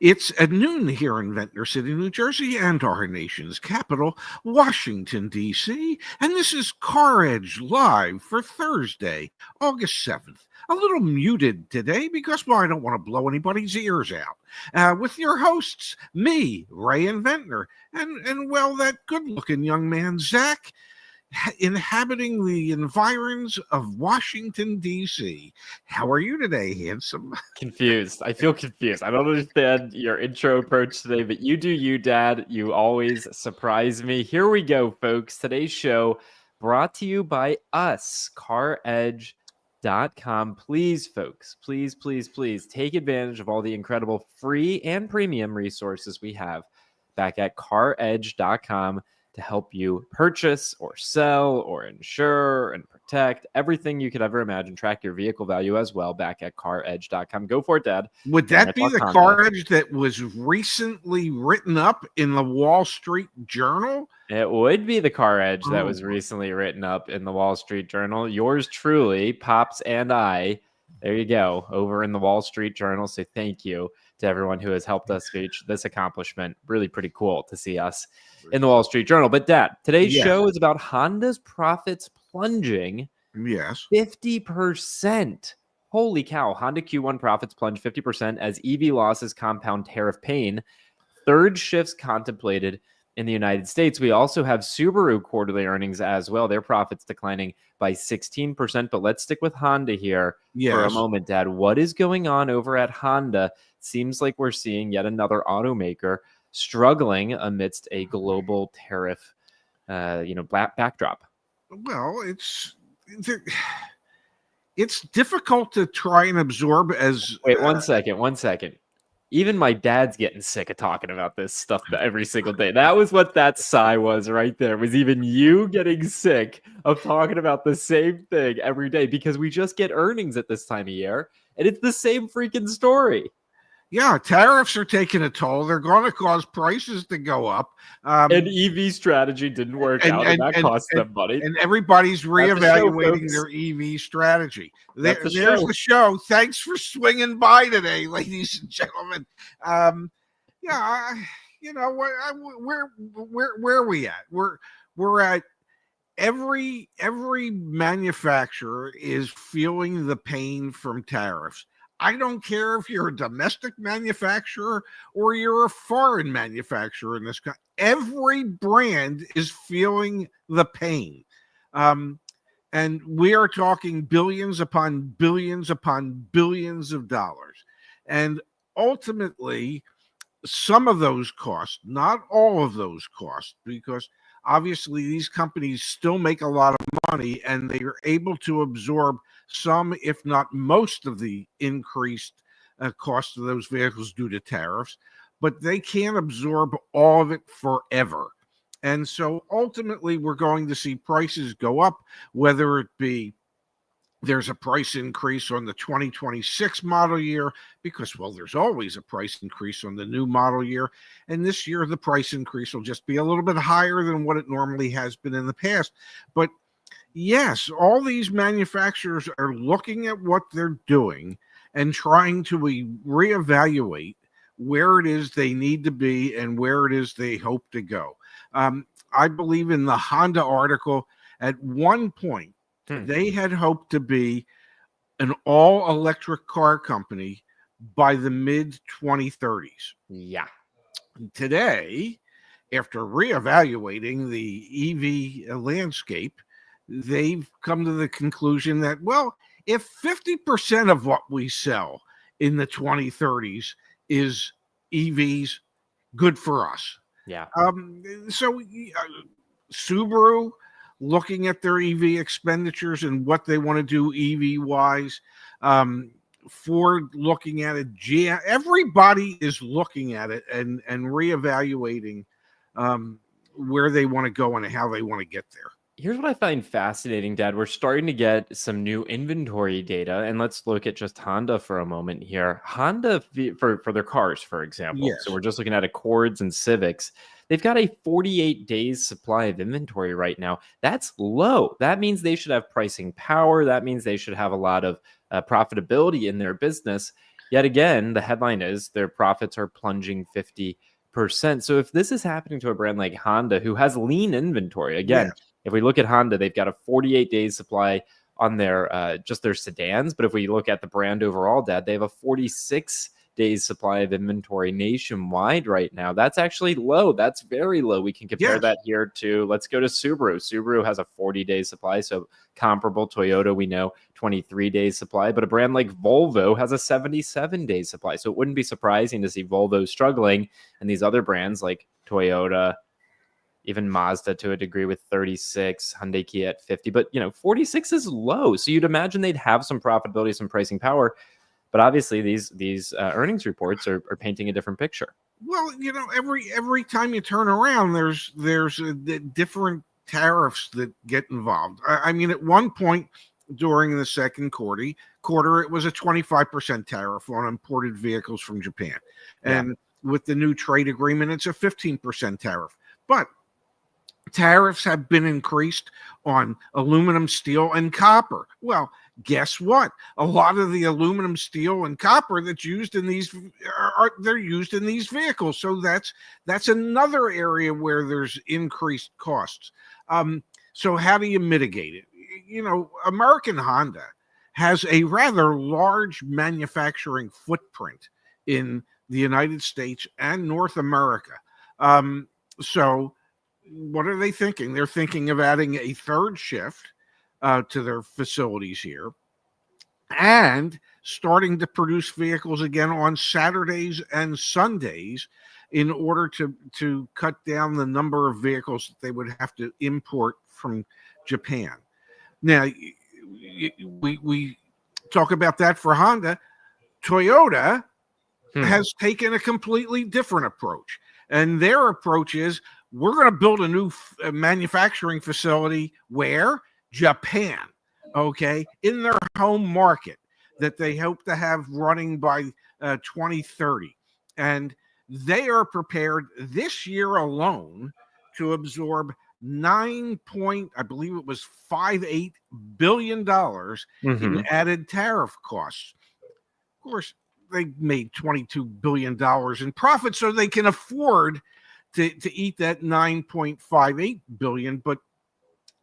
It's at noon here in Ventnor City, New Jersey, and our nation's capital, Washington, D.C., and this is CarEdge Live for Thursday, August 7th. A little muted today because, well, I don't want to blow anybody's ears out. With your hosts, me, Ray and Ventnor, and well, that good-looking young man, Zach, inhabiting the environs of Washington, D.C. How are you today, handsome? Confused. I feel confused. I don't understand your intro approach today, but you do you, Dad. You always surprise me. Here we go, folks. Today's show brought to you by us, CarEdge.com. Please, folks, please take advantage of all the incredible free and premium resources we have back at CarEdge.com to help you purchase or sell or insure and protect everything you could ever imagine. Track your vehicle value as well back at CarEdge.com. Go for it, Dad. Would that be the CarEdge that was recently written up in the Wall Street Journal? It would be the CarEdge that was recently written up in the Wall Street Journal. Yours truly, Pops and I. There you go, over in the Wall Street Journal. So thank you to everyone who has helped us reach this accomplishment. Really pretty cool to see us in the Wall Street Journal. But Dad, today's show is about Honda's profits plunging 50%. Holy cow. Honda Q1 profits plunge 50% as EV losses compound tariff pain. Third shifts contemplated in the United States. We also have Subaru quarterly earnings as well. Their profits declining by 16%. But let's stick with Honda here for a moment, Dad. What is going on over at Honda? Seems like we're seeing yet another automaker struggling amidst a global tariff, backdrop. Well, it's difficult to try and absorb as. Wait, one second. Even my dad's getting sick of talking about this stuff every single day. That was what that sigh was right there. Was even you getting sick of talking about the same thing every day because we just get earnings at this time of year and it's the same freaking story. Yeah, tariffs are taking a toll. They're going to cause prices to go up. And EV strategy didn't work out, and that cost them money. And everybody's reevaluating their EV strategy. There's the show. Thanks for swinging by today, ladies and gentlemen. Where are we at? We're at every manufacturer is feeling the pain from tariffs. I don't care if you're a domestic manufacturer or you're a foreign manufacturer in this country. Every brand is feeling the pain. And we are talking billions upon billions upon billions of dollars. And ultimately, some of those costs, not all of those costs, because obviously these companies still make a lot of money and they are able to absorb some, if not most, of the increased cost of those vehicles due to tariffs, but they can't absorb all of it forever. And so ultimately we're going to see prices go up, whether it be there's a price increase on the 2026 model year because, well, there's always a price increase on the new model year. And this year, the price increase will just be a little bit higher than what it normally has been in the past. But yes, all these manufacturers are looking at what they're doing and trying to reevaluate where it is they need to be and where it is they hope to go. I believe in the Honda article, at one point, they had hoped to be an all-electric car company by the mid-2030s. Yeah. Today, after reevaluating the EV landscape, they've come to the conclusion that, well, if 50% of what we sell in the 2030s is EVs, good for us. Yeah. So Subaru, looking at their EV expenditures and what they want to do EV-wise, Ford looking at it, GM, everybody is looking at it and reevaluating where they want to go and how they want to get there. Here's what I find fascinating, Dad. We're starting to get some new inventory data, and let's look at just Honda for a moment here. Honda, for their cars, for example, so we're just looking at Accords and Civics. They've got a 48 days supply of inventory right now. That's low. That means they should have pricing power. That means they should have a lot of profitability in their business. Yet again, the headline is their profits are plunging 50%. So if this is happening to a brand like Honda, who has lean inventory, again, Yes. if we look at Honda, they've got a 48 days supply on their just their sedans. But if we look at the brand overall, Dad, they have a 46 days supply of inventory nationwide right now. That's actually low. That's very low. We can compare Yes. that here to, let's go to Subaru. Subaru has a 40-day supply, so comparable. Toyota, we know, 23 days supply, but a brand like Volvo has a 77-day supply. So it wouldn't be surprising to see Volvo struggling, and these other brands like Toyota, even Mazda to a degree with 36, Hyundai, Kia at 50, but 46 is low. So you'd imagine they'd have some profitability, some pricing power. But obviously, these earnings reports are painting a different picture. Well, every time you turn around, there's different tariffs that get involved. I mean, at one point during the second quarter, it was a 25% tariff on imported vehicles from Japan, and with the new trade agreement, it's a 15% tariff. But tariffs have been increased on aluminum, steel, and copper. Well, guess what? A lot of the aluminum, steel, and copper that's used in these they're used in these vehicles. So that's another area where there's increased costs. So how do you mitigate it? American Honda has a rather large manufacturing footprint in the United States and North America. So what are they thinking? They're thinking of adding a third shift to their facilities here and starting to produce vehicles again on Saturdays and Sundays in order to cut down the number of vehicles that they would have to import from Japan. Now, we talk about that for Honda. Toyota has taken a completely different approach, and their approach is, we're going to build a new manufacturing facility where? Japan, okay, in their home market that they hope to have running by 2030. And they are prepared this year alone to absorb $9.58 billion in added tariff costs. Of course, they made $22 billion in profit, so they can afford to eat that $9.58 billion. But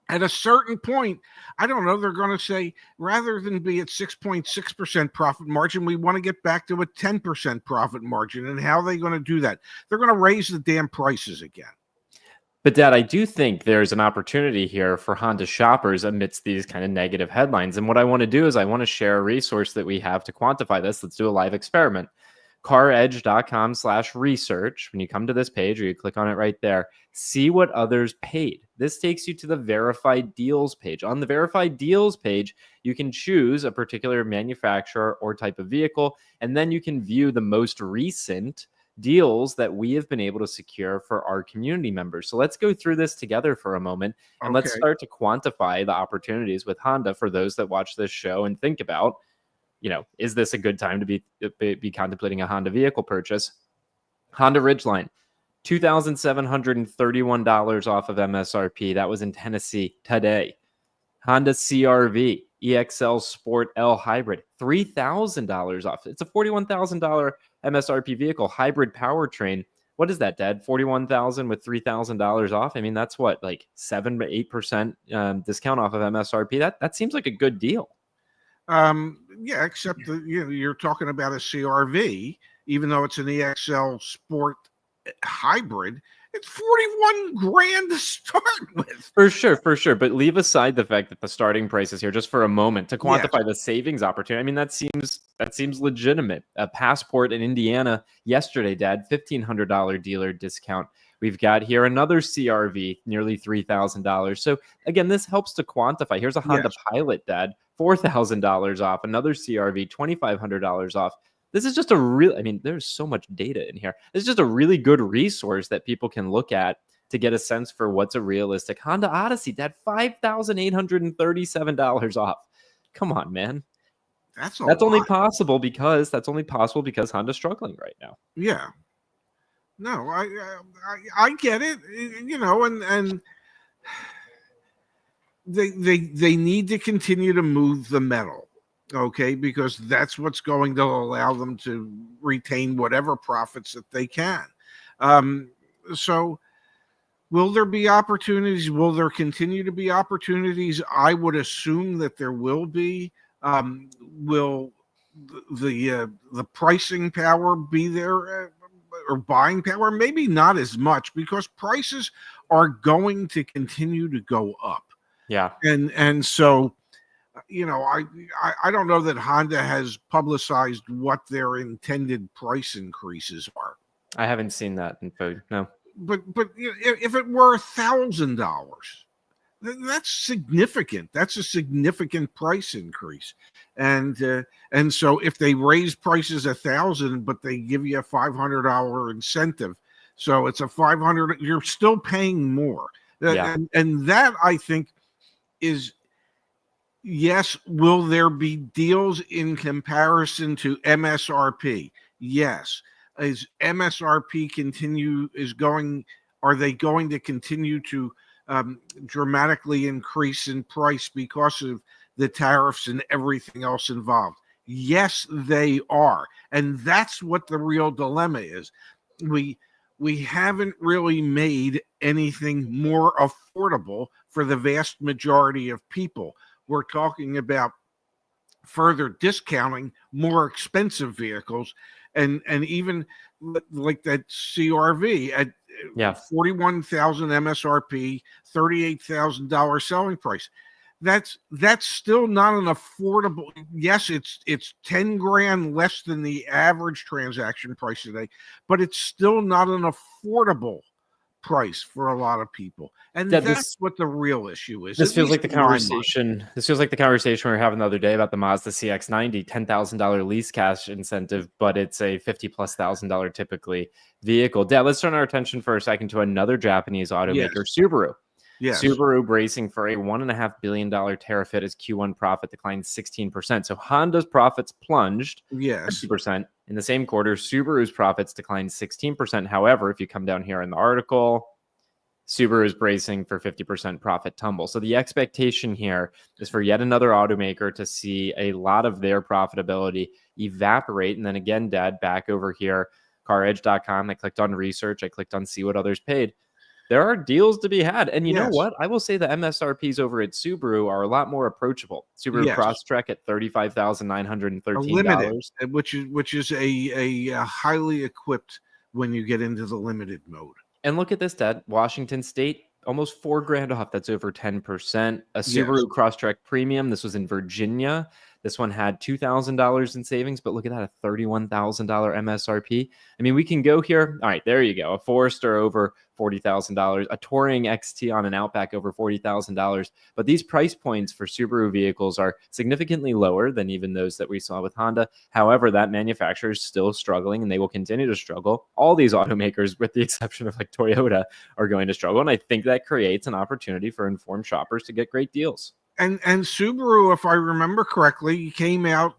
at a certain point, I don't know, they're going to say, rather than be at 6.6% profit margin, we want to get back to a 10% profit margin. And how are they going to do that? They're going to raise the damn prices again. But Dad, I do think there's an opportunity here for Honda shoppers amidst these kind of negative headlines. And what I want to do is I want to share a resource that we have to quantify this. Let's do a live experiment. CarEdge.com/research. When you come to this page, or you click on it right there, see what others paid. This takes you to the verified deals page. On the verified deals page, you can choose a particular manufacturer or type of vehicle, and then you can view the most recent deals that we have been able to secure for our community members. So let's go through this together for a moment, and let's start to quantify the opportunities with Honda for those that watch this show and think about, is this a good time to be contemplating a Honda vehicle purchase? Honda Ridgeline, $2,731 off of MSRP. That was in Tennessee today. Honda CRV EXL Sport L Hybrid, $3,000 off. It's a $41,000 MSRP vehicle, hybrid powertrain. What is that, Dad? $41,000 with $3,000 off? I mean, that's what, like 7 to 8% discount off of MSRP. That seems like a good deal. Yeah, except you're talking about a CRV, even though it's an EXL Sport hybrid. It's 41 grand to start with. For sure. But leave aside the fact that the starting price is here just for a moment to quantify the savings opportunity. I mean, that seems legitimate. A Passport in Indiana yesterday, Dad, $1,500 dealer discount. We've got here another CRV, nearly $3,000. So again, this helps to quantify. Here's a Honda Pilot, Dad, $4,000 off. Another CRV, $2,500 off. This is just there's so much data in here. It's just a really good resource that people can look at to get a sense for what's a realistic Honda Odyssey. That $5,837 off. Come on, man. That's only possible because Honda's struggling right now. Yeah. No, I get it. And they need to continue to move the metal. Okay, because that's what's going to allow them to retain whatever profits that they can. Um, so, will there be opportunities? Will there continue to be opportunities? I would assume that there will be. Will the pricing power be there, or buying power? Maybe not as much, because prices are going to continue to go up, Yeah, and so I don't know that Honda has publicized what their intended price increases are. I haven't seen that info. No. But if it were $1,000, that's significant. That's a significant price increase, and so if they raise prices 1,000, but they give you a $500 incentive, so it's a 500. You're still paying more, Yeah. and that, I think, is, yes. Will there be deals in comparison to MSRP? Yes. Is MSRP continue is going? Are they going to continue to dramatically increase in price because of the tariffs and everything else involved? Yes, they are, and that's what the real dilemma is. We we haven't really made anything more affordable for the vast majority of people. We're talking about further discounting more expensive vehicles, and even like that CRV at Yeah. 41,000 MSRP, $38,000 selling price. That's still not an affordable. Yes, it's 10 grand less than the average transaction price today, but it's still not an affordable price for a lot of people, and Yeah, that's what the real issue is, this at feels least like the in my mind. conversation. This feels like the conversation we were having the other day about the Mazda CX-90, $10,000 lease cash incentive, but it's a $50,000+ typically vehicle. Dad, let's turn our attention for a second to another Japanese automaker, Yes, Subaru. yes, Subaru bracing for a $1.5 billion tariff hit as Q1 profit declined 16%. So Honda's profits plunged yes, 50% in the same quarter. Subaru's profits declined 16%. However, if you come down here in the article, Subaru is bracing for 50% profit tumble. So the expectation here is for yet another automaker to see a lot of their profitability evaporate. And then again, Dad, back over here, CarEdge.com. I clicked on research. I clicked on see what others paid. There are deals to be had. And you know yes, what? I will say the MSRPs over at Subaru are a lot more approachable. Subaru yes. Crosstrek at A limited, $35,913. which is a highly equipped when you get into the limited mode. And look at this, Dad. Washington State, almost 4 grand off. That's over 10%. A Yes, Subaru Crosstrek Premium. This was in Virginia. This one had $2,000 in savings, but look at that, a $31,000 MSRP. I mean, we can go here. All right, there you go. A Forester over $40,000. A Touring XT on an Outback over $40,000. But these price points for Subaru vehicles are significantly lower than even those that we saw with Honda. However, that manufacturer is still struggling, and they will continue to struggle. All these automakers, with the exception of like Toyota, are going to struggle. And I think that creates an opportunity for informed shoppers to get great deals. and Subaru, if I remember correctly, came out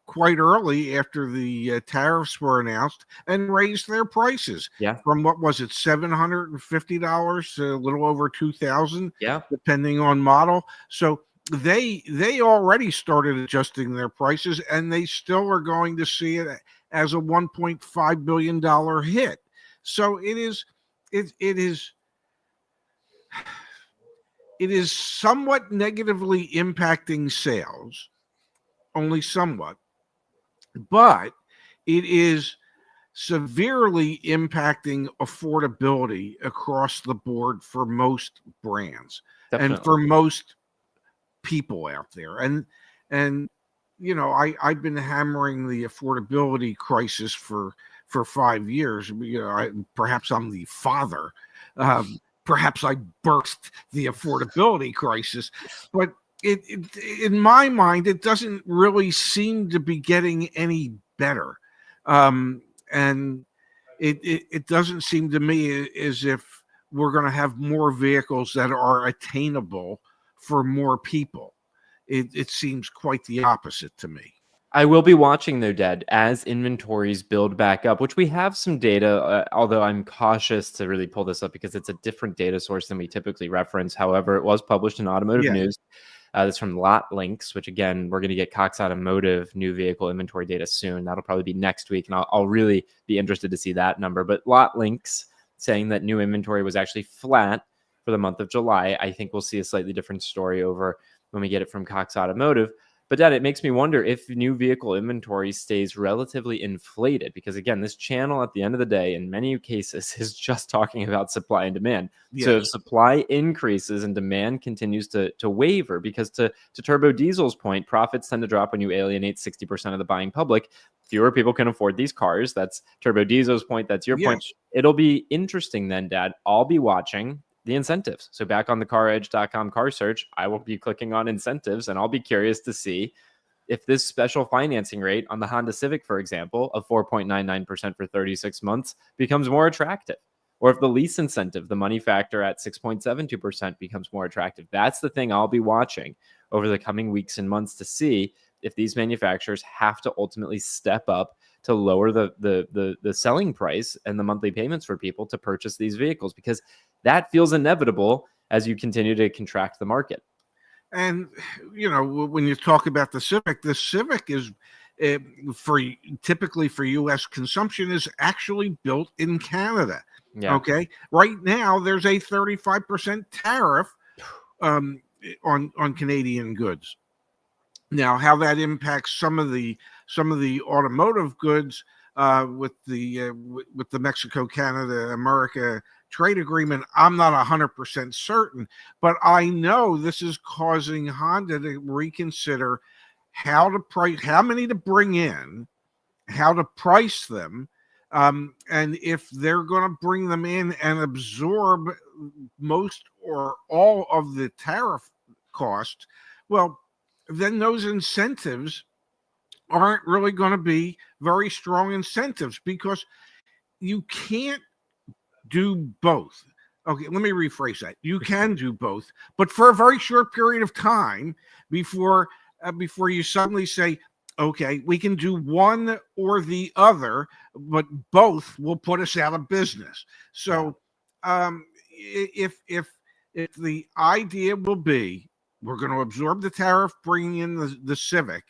quite early after the tariffs were announced and raised their prices Yeah. from, what was it, $750 to a little over 2,000, Yeah. depending on model. So they already started adjusting their prices, and they still are going to see it as a $1.5 billion hit. So it is somewhat negatively impacting sales, only somewhat, but it is severely impacting affordability across the board for most brands and Definitely. for most people out there. And I've been hammering the affordability crisis for 5 years. Perhaps I'm the father. Um, Perhaps I birthed the affordability crisis, but in my mind, it doesn't really seem to be getting any better. And it doesn't seem to me as if we're going to have more vehicles that are attainable for more people. It seems quite the opposite to me. I will be watching though, Dad, as inventories build back up, which we have some data, although I'm cautious to really pull this up because it's a different data source than we typically reference. However, it was published in Automotive Yeah. News. That's from Lot Links, which again, we're going to get Cox Automotive new vehicle inventory data soon. That'll probably be next week, and I'll really be interested to see that number. But Lot Links saying that new inventory was actually flat for the month of July. I think we'll see a slightly different story over when we get it from Cox Automotive. But Dad, it makes me wonder if new vehicle inventory stays relatively inflated, because again, this channel at the end of the day, in many cases, is just talking about supply and demand. Yes. So if supply increases and demand continues to waver, because to Turbo Diesel's point, profits tend to drop when you alienate 60% of the buying public. Fewer people can afford these cars. That's Turbo Diesel's point. That's your point. It'll be interesting then, Dad. I'll be watching the incentives. So back on the CarEdge.com car search, I will be clicking on incentives, and I'll be curious to see if this special financing rate on the Honda Civic, for example, of 4.99% for 36 months becomes more attractive, or if the lease incentive, the money factor at 6.72%, becomes more attractive. That's the thing I'll be watching over the coming weeks and months to see if these manufacturers have to ultimately step up to lower the selling price and the monthly payments for people to purchase these vehicles, because that feels inevitable as you continue to contract the market. And, when you talk about the Civic is typically for U.S. consumption is actually built in Canada. Yeah. Okay. Right now, there's a 35% tariff on Canadian goods. Now, how that impacts some of the automotive goods with the Mexico, Canada, America trade agreement, I'm not 100% certain, but I know this is causing Honda to reconsider how many to bring in, how to price them, and if they're going to bring them in and absorb most or all of the tariff cost, well, then those incentives aren't really going to be very strong incentives, because you can't do both. Okay, let me rephrase that. You can do both, but for a very short period of time before you suddenly say, okay, we can do one or the other, but both will put us out of business. So if the idea will be we're going to absorb the tariff, bringing in the Civic,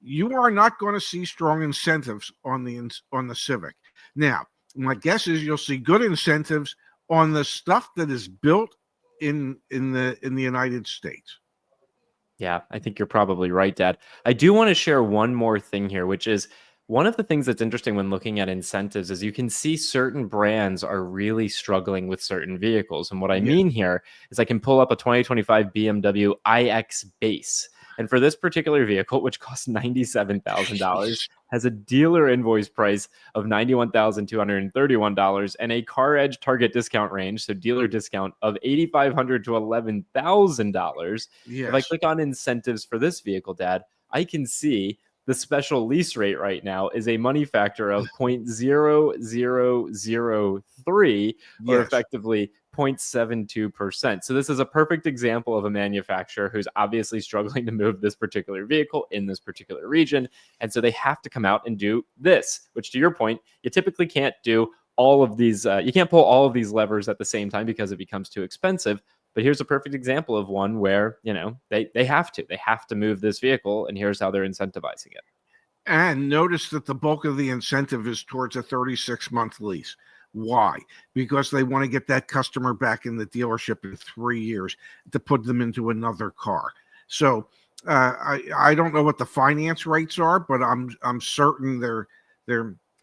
you are not going to see strong incentives on the Civic. Now, my guess is you'll see good incentives on the stuff that is built in the United States. Yeah, I think you're probably right, Dad. I do want to share one more thing here, which is one of the things that's interesting when looking at incentives is you can see certain brands are really struggling with certain vehicles. And what I mean here is I can pull up a 2025 BMW iX Base. And for this particular vehicle, which costs $97,000, has a dealer invoice price of $91,231 and a CarEdge target discount range, so dealer discount of $8,500 to $11,000. If I click on incentives for this vehicle, Dad, I can see the special lease rate right now is a money factor of 0.0003, or effectively 0.72%. So this is a perfect example of a manufacturer who's obviously struggling to move this particular vehicle in this particular region. And so they have to come out and do this, which, to your point, you typically can't do all of these. You can't pull all of these levers at the same time because it becomes too expensive. But here's a perfect example of one where, they have to move this vehicle, and here's how they're incentivizing it. And notice that the bulk of the incentive is towards a 36-month lease. Why? Because they want to get that customer back in the dealership in 3 years to put them into another car. So I don't know what the finance rates are, but I'm certain they're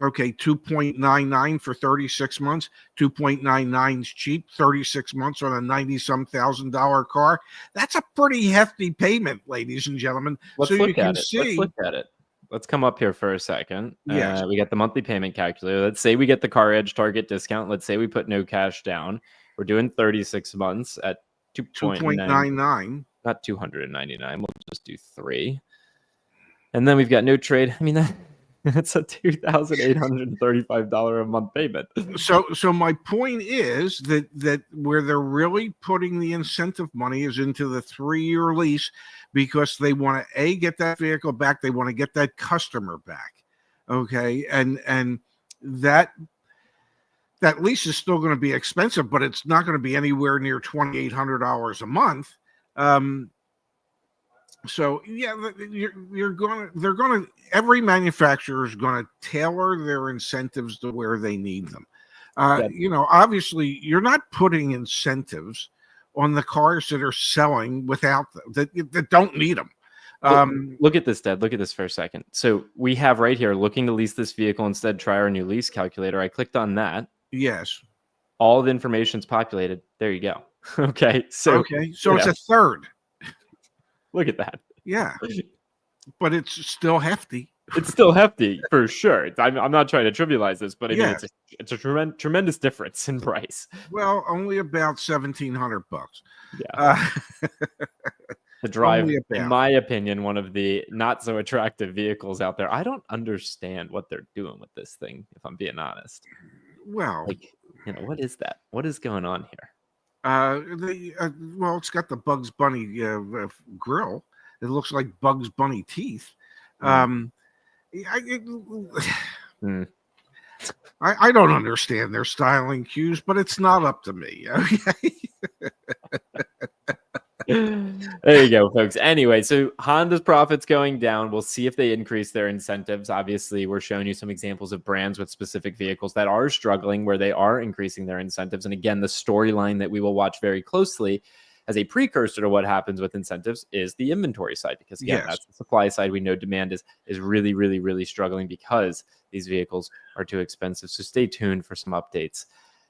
okay. 2.99 for 36 months. 2.99 is cheap. 36 months on a $90-some thousand car. That's a pretty hefty payment, ladies and gentlemen. Let's look at it. Let's come up here for a second. Yes. We got the monthly payment calculator. Let's say we get the CarEdge target discount. Let's say we put no cash down. We're doing 36 months at 2.99. Not 299. We'll just do 3. And then we've got no trade. I mean, that's a $2,835 a month payment. So my point is that where they're really putting the incentive money is into the 3-year lease, because they want to get that vehicle back. They want to get that customer back. Okay. And that lease is still going to be expensive, but it's not going to be anywhere near $2,800 a month. So yeah, they're gonna every manufacturer is gonna tailor their incentives to where they need them. Yep. Obviously, you're not putting incentives on the cars that are selling without them, that don't need them. Look at this, Dad. Look at this for a second. So we have right here, looking to lease this vehicle instead, try our new lease calculator. I clicked on that. Yes. All the information's populated. There you go. Okay. So, Okay. So it's a third. look at that. Yeah. But it's still hefty. It's still hefty for sure. I'm not trying to trivialize this, but I mean, Yeah. it's a tremendous difference in price. Well, only about $1,700. Yeah. To drive, Only in about. my opinion, one of the not so attractive vehicles out there. I don't understand what they're doing with this thing, if I'm being honest. Well, Like, what is that? What is going on here? Well, it's got the Bugs Bunny grill. It looks like Bugs Bunny teeth. Mm. I, I don't understand their styling cues, but it's not up to me. Okay. There you go, folks. Anyway, so Honda's profits going down. We'll see if they increase their incentives. Obviously, we're showing you some examples of brands with specific vehicles that are struggling where they are increasing their incentives. And again, the storyline that we will watch very closely as a precursor to what happens with incentives is the inventory side, because again, Yes. that's the supply side. We know demand is really, really, really struggling because these vehicles are too expensive. So stay tuned for some updates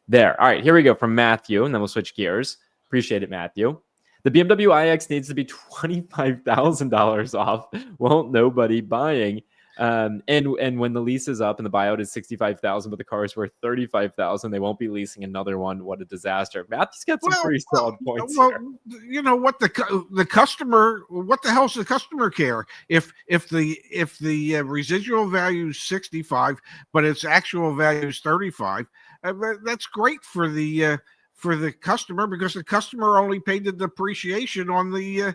there. All right, here we go from Matthew, and then we'll switch gears. Appreciate it, Matthew. The BMW iX needs to be $25,000 off. Won't nobody buying? And when the lease is up and the buyout is $65,000, but the car is worth $35,000, they won't be leasing another one. What a disaster! Matthew's got some pretty solid points here. You know what, the customer? What the hell's the customer care if the residual value is 65, but its actual value is 35? That's great for the customer, because the customer only paid the depreciation on the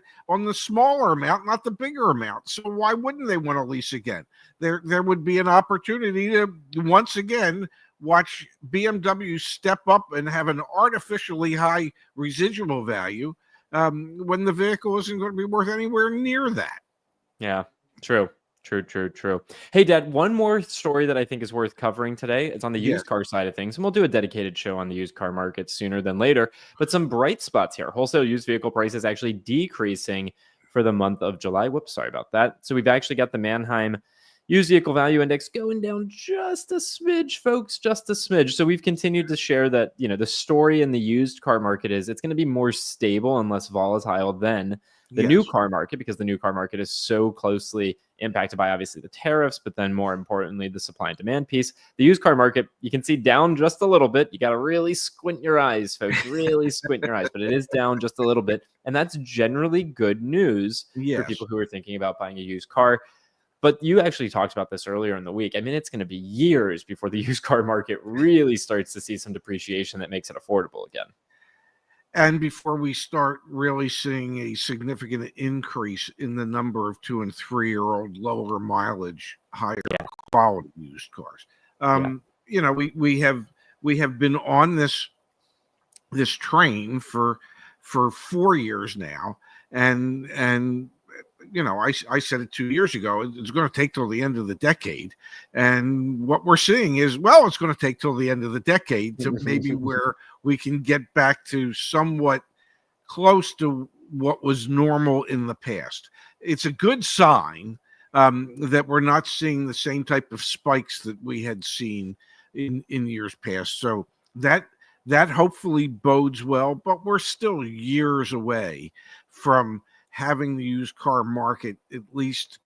smaller amount, not the bigger amount. So why wouldn't they want to lease again? There would be an opportunity to once again watch BMW step up and have an artificially high residual value when the vehicle isn't going to be worth anywhere near that. Yeah, true. Hey, Dad, one more story that I think is worth covering today. It's on the used car side of things, and we'll do a dedicated show on the used car market sooner than later. But some bright spots here. Wholesale used vehicle prices actually decreasing for the month of July. Whoops, sorry about that. So we've actually got the Manheim used vehicle value index going down just a smidge, folks, just a smidge. So we've continued to share that, the story in the used car market is it's going to be more stable and less volatile than the new car market, because the new car market is so closely impacted by obviously the tariffs, but then more importantly, the supply and demand piece. The used car market, you can see down just a little bit. You got to really squint your eyes, folks, really squint your eyes, but it is down just a little bit. And that's generally good news for people who are thinking about buying a used car. But you actually talked about this earlier in the week. I mean, it's going to be years before the used car market really starts to see some depreciation that makes it affordable again. And before we start really seeing a significant increase in the number of 2- and 3-year-old lower mileage, higher quality used cars. We have been on this train for 4 years now, and I said it 2 years ago. It's going to take till the end of the decade, and what we're seeing is, well, it's going to take till the end of the decade to maybe where we can get back to somewhat close to what was normal in the past. It's a good sign that we're not seeing the same type of spikes that we had seen in years past. So that hopefully bodes well, but we're still years away from having the used car market, at least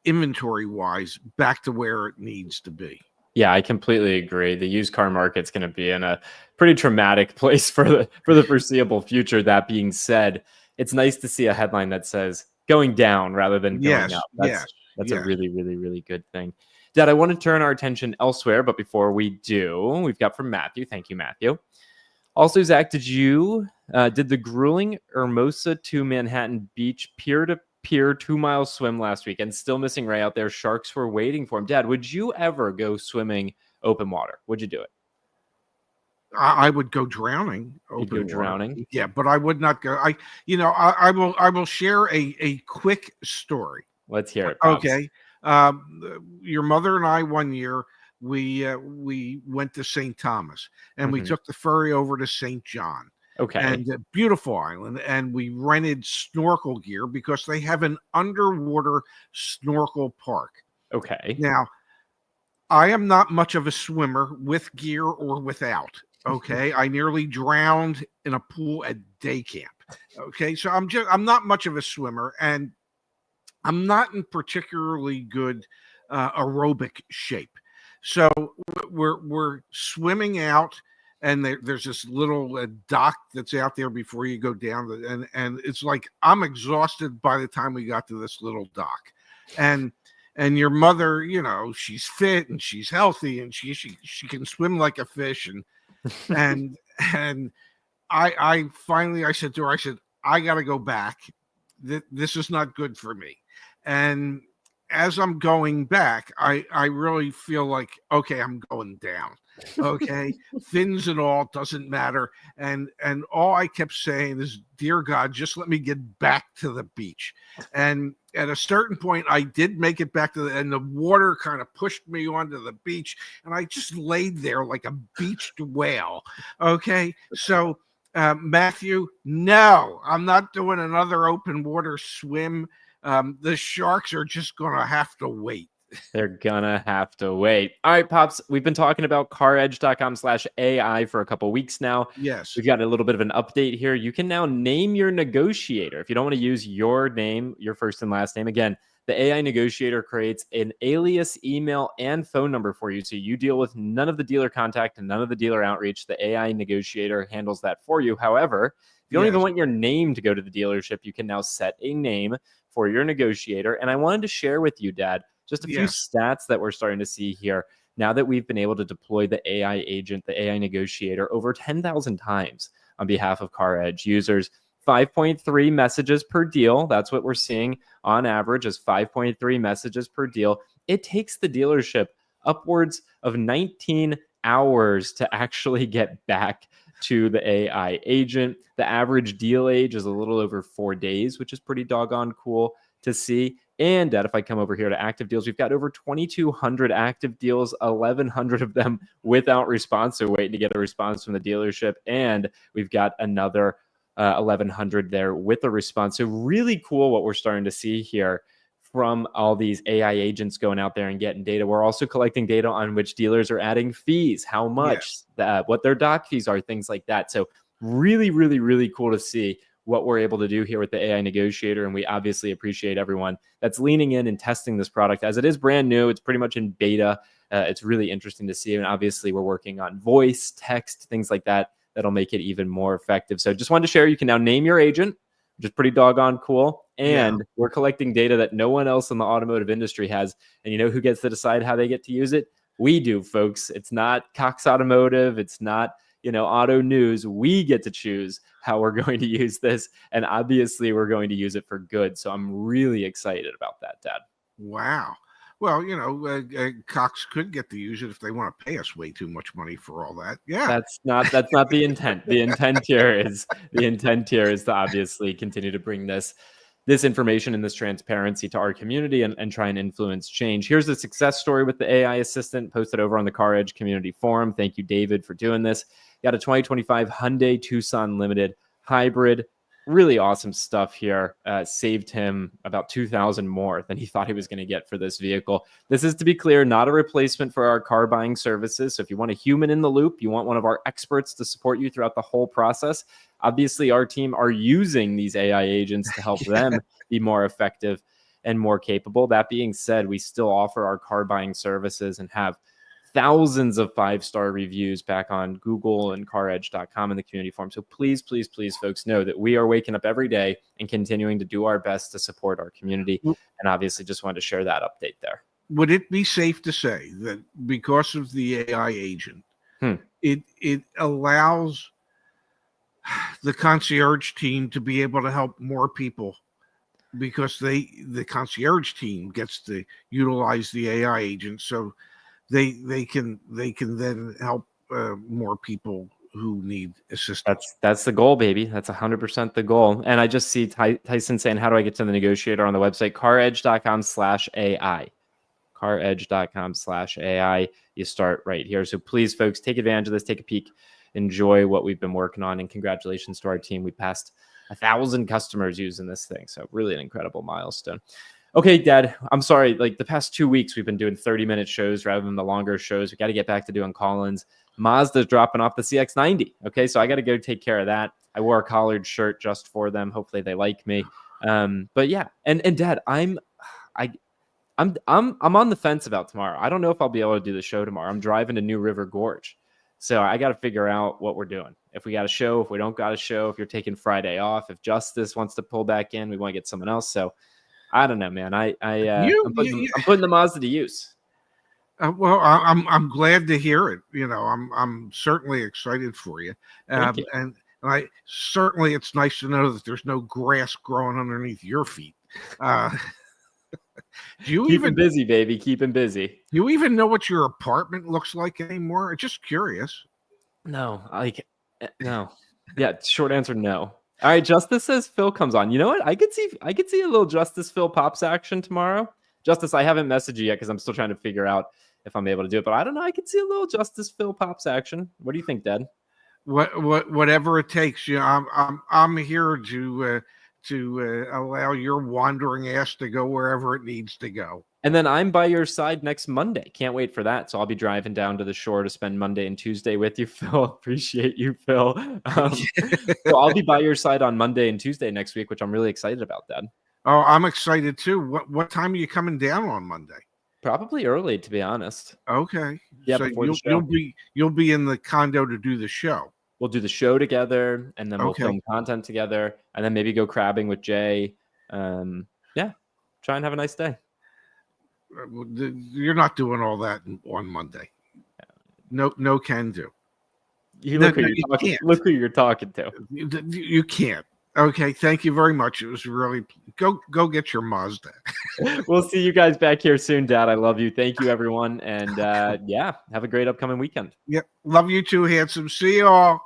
inventory wise, back to where it needs to be. Yeah, I completely agree. The used car market's going to be in a pretty traumatic place for the foreseeable future. That being said, it's nice to see a headline that says going down rather than going up. That's a really, really, really good thing. Dad, I want to turn our attention elsewhere, but before we do, we've got from Matthew. Thank you, Matthew. Also, Zach, did the grueling Hermosa to Manhattan Beach peer-to-peer 2-mile swim last weekend? Still missing Ray out there. Sharks were waiting for him. Dad, would you ever go swimming open water? Would you do it? I would go drowning. You'd go Open water. drowning? Yeah, but I would not go. I will share a quick story. Let's hear it, Pops. Okay. Your mother and I, one year, we went to St. Thomas, and we took the ferry over to St. John. Okay. And a beautiful island, and we rented snorkel gear because they have an underwater snorkel park. Okay. Now, I am not much of a swimmer with gear or without. Okay. I nearly drowned in a pool at day camp. Okay. So I'm not much of a swimmer, and I'm not in particularly good aerobic shape. So we're swimming out, and there's this little dock that's out there before you go down, and it's like I'm exhausted by the time we got to this little dock, and your mother, she's fit and she's healthy and she can swim like a fish, and I finally, I said to her, I got to go back. This is not good for me. And as I'm going back, I really feel like, okay, I'm going down. Okay, fins and all, doesn't matter. And all I kept saying is, dear God, just let me get back to the beach. And at a certain point, I did make it back and the water kind of pushed me onto the beach, and I just laid there like a beached whale. Okay, so Matthew, no, I'm not doing another open water swim. The sharks are just gonna have to wait. They're gonna have to wait. All right, Pops, we've been talking about CarEdge.com/AI for a couple weeks now. Yes. We've got a little bit of an update here. You can now name your negotiator. If you don't want to use your name, your first and last name, again, the AI Negotiator creates an alias, email, and phone number for you. So you deal with none of the dealer contact and none of the dealer outreach. The AI Negotiator handles that for you. However, if you don't even want your name to go to the dealership, you can now set a name for your negotiator. And I wanted to share with you, Dad, just a few stats that we're starting to see here now that we've been able to deploy the AI agent, the AI Negotiator, over 10,000 times on behalf of CarEdge users. 5.3 messages per deal. That's what we're seeing on average, is 5.3 messages per deal. It takes the dealership upwards of 19 hours to actually get back to the AI agent. The average deal age is a little over 4 days, which is pretty doggone cool to see. And Dad, if I come over here to active deals, we've got over 2,200 active deals, 1,100 of them without response, so waiting to get a response from the dealership. And we've got another 1,100 there with a response. So really cool what we're starting to see here from all these AI agents going out there and getting data. We're also collecting data on which dealers are adding fees, how much, what their doc fees are, things like that. So really, really, really cool to see what we're able to do here with the AI Negotiator. And we obviously appreciate everyone that's leaning in and testing this product, as it is brand new. It's pretty much in beta. It's really interesting to see. And obviously we're working on voice, text, things like that, that'll make it even more effective. So just wanted to share, you can now name your agent, which is pretty doggone cool. And we're collecting data that no one else in the automotive industry has. And you know who gets to decide how they get to use it? We do, folks. It's not Cox Automotive. It's not, Auto News. We get to choose how we're going to use this. And obviously we're going to use it for good. So I'm really excited about that, Dad. Wow. Well, Cox could get to use it if they want to pay us way too much money for all that. Yeah. That's not the intent. The intent here is to obviously continue to bring this information and this transparency to our community and try and influence change. Here's a success story with the AI assistant posted over on the CarEdge community forum. Thank you, David, for doing this. Got a 2025 Hyundai Tucson Limited hybrid. Really awesome stuff here. Saved him about $2,000 more than he thought he was going to get for this vehicle. This is, to be clear, not a replacement for our car buying services. So if you want a human in the loop, you want one of our experts to support you throughout the whole process. Obviously, our team are using these AI agents to help them be more effective and more capable. That being said, we still offer our car buying services and have thousands of 5-star reviews back on Google and CarEdge.com in the community forum. So please, please, please, folks, know that we are waking up every day and continuing to do our best to support our community. And obviously just wanted to share that update there. Would it be safe to say that because of the AI agent, it allows the concierge team to be able to help more people, because the concierge team gets to utilize the AI agent, so they can then help more people who need assistance. That's the goal, baby. That's 100% the goal. And I just see Tyson saying, how do I get to the negotiator on the website? CarEdge.com/AI. CarEdge.com/AI. You start right here. So please, folks, take advantage of this. Take a peek. Enjoy what we've been working on. And congratulations to our team. We passed 1,000 customers using this thing. So really an incredible milestone. Okay, Dad, I'm sorry. Like the past 2 weeks, we've been doing 30-minute shows rather than the longer shows. We got to get back to doing call-ins. Mazda's dropping off the CX-90. Okay, so I got to go take care of that. I wore a collared shirt just for them. Hopefully they like me. But yeah, and Dad, I'm on the fence about tomorrow. I don't know if I'll be able to do the show tomorrow. I'm driving to New River Gorge, so I got to figure out what we're doing. If we got a show, if we don't got a show, if you're taking Friday off, if Justice wants to pull back in, we want to get someone else. So I don't know, man. I'm putting the Mazda to use. Well, I'm glad to hear it. You know, I'm certainly excited for you. Thank you. And certainly it's nice to know that there's no grass growing underneath your feet. Do you Keep him busy, baby? Keep him busy. Do you even know what your apartment looks like anymore? I'm just curious. No, no. Yeah, short answer, no. All right, Justice says Phil comes on. You know what? I could see a little Justice Phil Pops action tomorrow. Justice, I haven't messaged you yet because I'm still trying to figure out if I'm able to do it. But I don't know. I could see a little Justice Phil Pops action. What do you think, Dad? Whatever it takes. You know, I'm here to allow your wandering ass to go wherever it needs to go. And then I'm by your side next Monday. Can't wait for that. So I'll be driving down to the shore to spend Monday and Tuesday with you, Phil. Appreciate you, Phil. So I'll be by your side on Monday and Tuesday next week, which I'm really excited about, Dad. Oh, I'm excited too. What time are you coming down on Monday? Probably early, to be honest. Okay. Yeah, so you'll be in the condo to do the show. We'll do the show together, and then we'll film content together, and then maybe go crabbing with Jay. Yeah, try and have a nice day. You're not doing all that on Monday. No can do. Look who you're talking to. You can't. Okay, thank you very much. It was really go get your Mazda. We'll see you guys back here soon, Dad. I love you. Thank you, everyone, and yeah, have a great upcoming weekend. Yep, love you too, handsome. See you all.